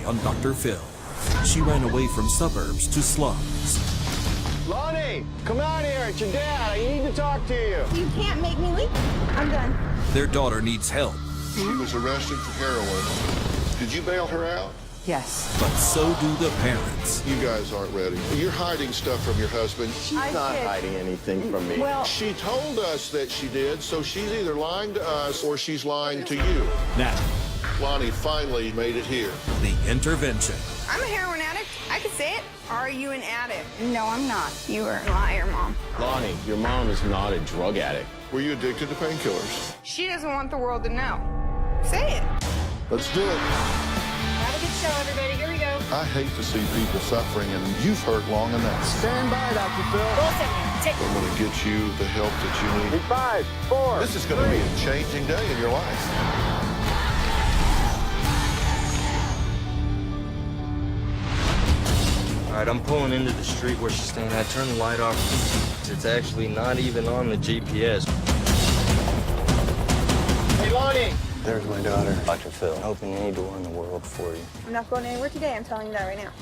on Dr. Phil. She ran away from suburbs to slums. Loni, come out here. It's your dad. I need to talk to you. You can't make me leave. I'm done. Their daughter needs help, She was arrested for heroin. Did you bail her out? Yes. but so do the parents. You guys aren't ready. You're hiding stuff from your husband. She's not hiding anything from me. Well, She told us that she did, so she's either lying to us or she's lying to you. Now, Loni finally made it here. the intervention. I'm a heroin addict. I could say it. Are you an addict? no, I'm not. You are a liar, Mom. Loni, your mom is not a drug addict. Were you addicted to painkillers? She doesn't want the world to know. Say it. Let's do it. Have a good show, everybody. Here we go. I hate to see people suffering, and you've hurt long enough. Stand by, Dr. Phil. I'm going to get you the help that you need. 5, 4. This is going to be a changing day in your life. All right, I'm pulling into the street where she's staying. I turn the light off. It's actually not even on the GPS. Hey, Loni. There's my daughter. Dr. Phil, I'm hoping any door in the world for you. I'm not going anywhere today. I'm telling you that right now.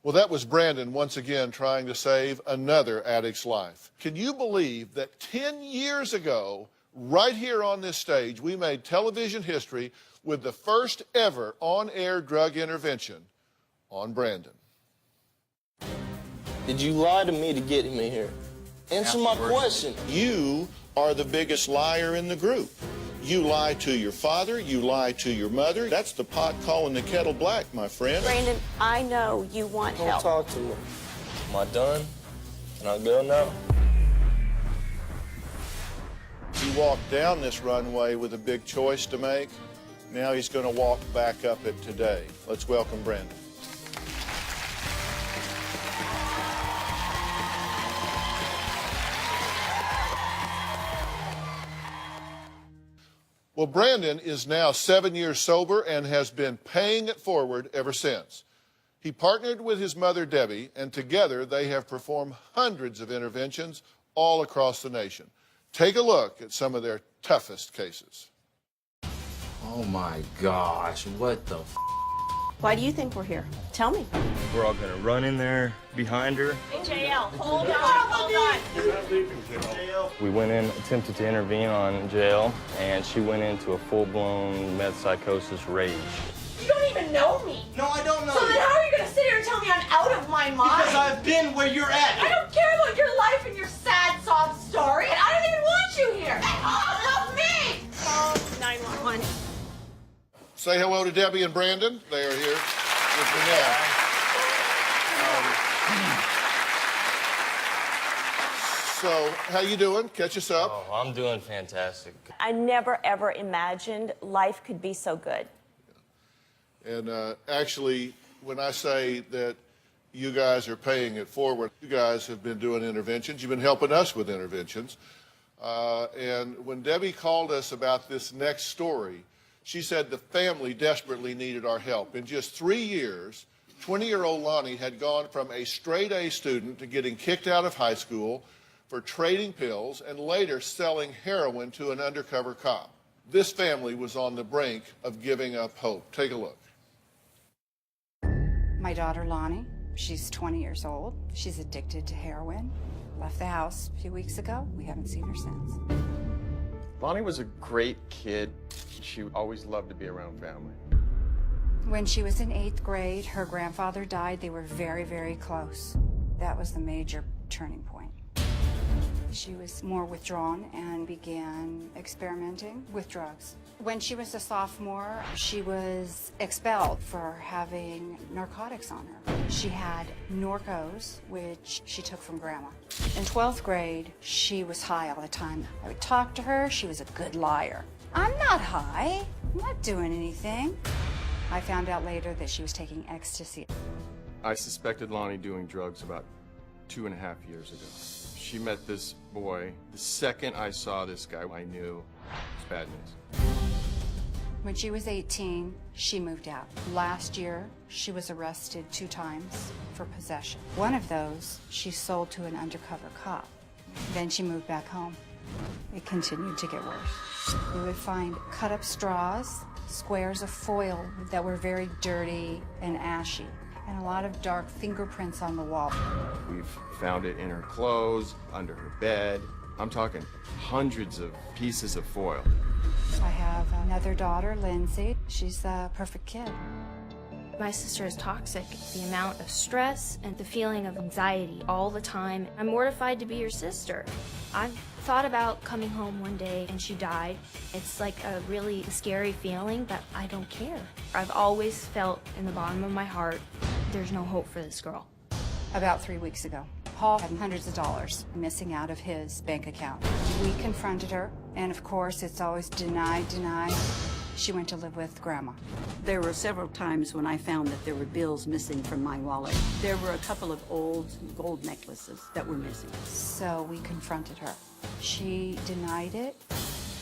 Well, that was Brandon once again trying to save another addict's life. Can you believe that 10 years ago, right here on this stage, we made television history with the first ever on-air drug intervention on Brandon? Did you lie to me to get me here? Answer my question. You are the biggest liar in the group. You lie to your father, you lie to your mother. That's the pot calling the kettle black, my friend. Brandon, I know you want Don't help. talk to me. Am I done? Can I go now? He walked down this runway with a big choice to make. Now he's going to walk back up it today. Let's welcome Brandon. Well, Brandon is now 7 years sober and has been paying it forward ever since. He partnered with his mother, Debbie, and together they have performed hundreds of interventions all across the nation. Take a look at some of their toughest cases. Oh my gosh, what the f? Why do you think we're here? Tell me. We're all gonna run in there behind her. JL, hold on. We went in, attempted to intervene on jail, and she went into a full-blown meth psychosis rage. You don't even know me. No, I don't know. So then how are you going to sit here and tell me I'm out of my mind? Because I've been where you're at. I don't care about your life and your sad sob story, and I don't even want you here. Help me! Call 911. Say hello to Debbie and Brandon. They are here with me now. So, how you doing? Catch us up. Oh, I'm doing fantastic. I never, ever imagined life could be so good. And actually, when I say that you guys are paying it forward, you guys have been doing interventions. You've been helping us with interventions. And when Debbie called us about this next story, she said the family desperately needed our help. In just 3 years, 20-year-old Loni had gone from a straight-A student to getting kicked out of high school for trading pills and later selling heroin to an undercover cop. This family was on the brink of giving up hope. Take a look. My daughter, Loni, she's 20 years old. She's addicted to heroin. Left the house a few weeks ago. We haven't seen her since. Loni was a great kid. She always loved to be around family. When she was in 8th grade, her grandfather died. They were very, very close. That was the major turning point. She was more withdrawn and began experimenting with drugs. When she was a sophomore, she was expelled for having narcotics on her. She had Norcos, which she took from grandma. In 12th grade, she was high all the time. I would talk to her. She was a good liar. I'm not high. I'm not doing anything. I found out later that she was taking ecstasy. I suspected Loni doing drugs about 2.5 years ago. She met this boy. The second I saw this guy, I knew it was bad news. When she was 18, she moved out. Last year, she was arrested 2 times for possession. One of those, she sold to an undercover cop. Then she moved back home. It continued to get worse. We would find cut-up straws, squares of foil that were very dirty and ashy, and a lot of dark fingerprints on the wall. We've found it in her clothes, under her bed. I'm talking hundreds of pieces of foil. I have another daughter, Lindsay. She's the perfect kid. My sister is toxic. The amount of stress and the feeling of anxiety all the time. I'm mortified to be your sister. I've thought about coming home one day and she died. It's like a really scary feeling, but I don't care. I've always felt in the bottom of my heart, there's no hope for this girl. About 3 weeks ago, Paul had hundreds of dollars missing out of his bank account. We confronted her, and of course, it's always deny, deny. She went to live with Grandma. There were several times when I found that there were bills missing from my wallet. There were a couple of old gold necklaces that were missing. So we confronted her. She denied it.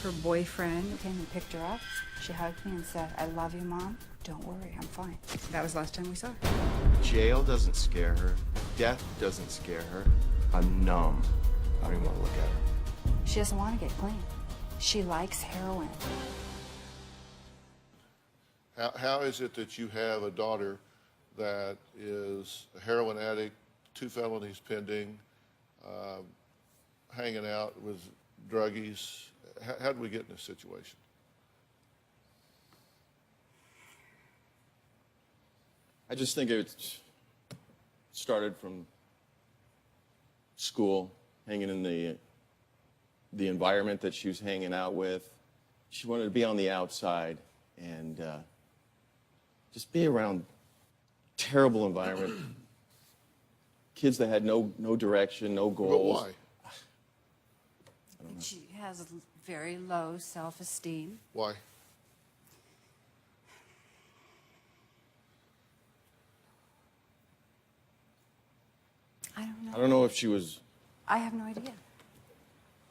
Her boyfriend came and picked her up. She hugged me and said, "I love you, Mom. Don't worry, I'm fine." That was the last time we saw her. Jail doesn't scare her. Death doesn't scare her. I'm numb. I don't even want to look at her. She doesn't want to get clean. She likes heroin. How is it that you have a daughter that is a heroin addict, 2 felonies pending, hanging out with druggies? How did we get in this situation? I just think it started from school, hanging in the environment that she was hanging out with. She wanted to be on the outside and just be around terrible environment. Kids that had no direction, no goals. But why? She has very low self-esteem. Why? I don't know. I don't know if she was. I have no idea.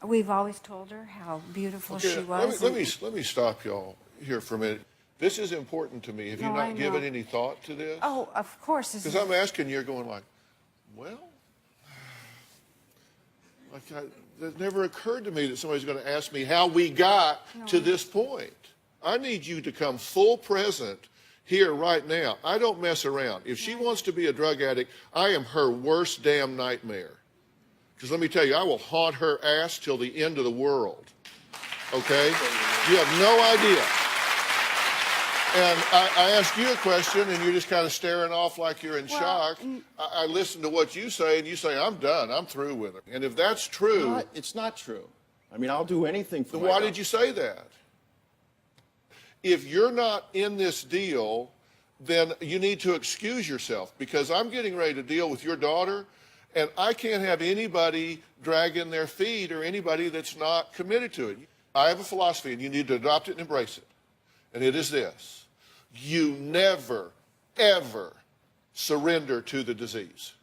We've always told her how beautiful Okay, she was. let me stop y'all here for a minute. This is important to me. Have you No, I not given know. any thought to this? Oh, of course. Because I'm asking, you're going like, well, that never occurred to me that somebody's going to ask me how we got to this point. I need you to come full present here right now. I don't mess around. If she wants to be a drug addict, I am her worst damn nightmare. Because let me tell you, I will haunt her ass till the end of the world. Okay? You have no idea. And I ask you a question, and you're just kind of staring off like you're in shock. I listen to what you say, and you say, I'm done. I'm through with it. And if that's true... It's not true. I mean, I'll do anything for then my why daughter. did you say that? If you're not in this deal, then you need to excuse yourself, because I'm getting ready to deal with your daughter, and I can't have anybody dragging their feet or anybody that's not committed to it. I have a philosophy, and you need to adopt it and embrace it. And it is this. You never, ever surrender to the disease.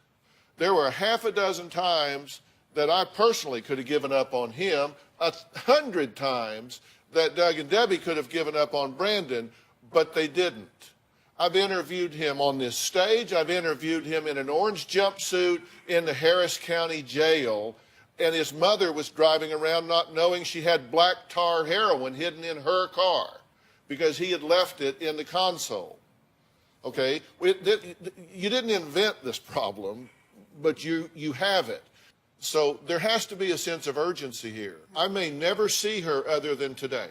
There were 6 times that I personally could have given up on him, 100 times that Doug and Debbie could have given up on Brandon, but they didn't. I've interviewed him on this stage. I've interviewed him in an orange jumpsuit in the Harris County Jail, and his mother was driving around not knowing she had black tar heroin hidden in her car because he had left it in the console. Okay? You didn't invent this problem, but you have it. So there has to be a sense of urgency here. I may never see her other than today.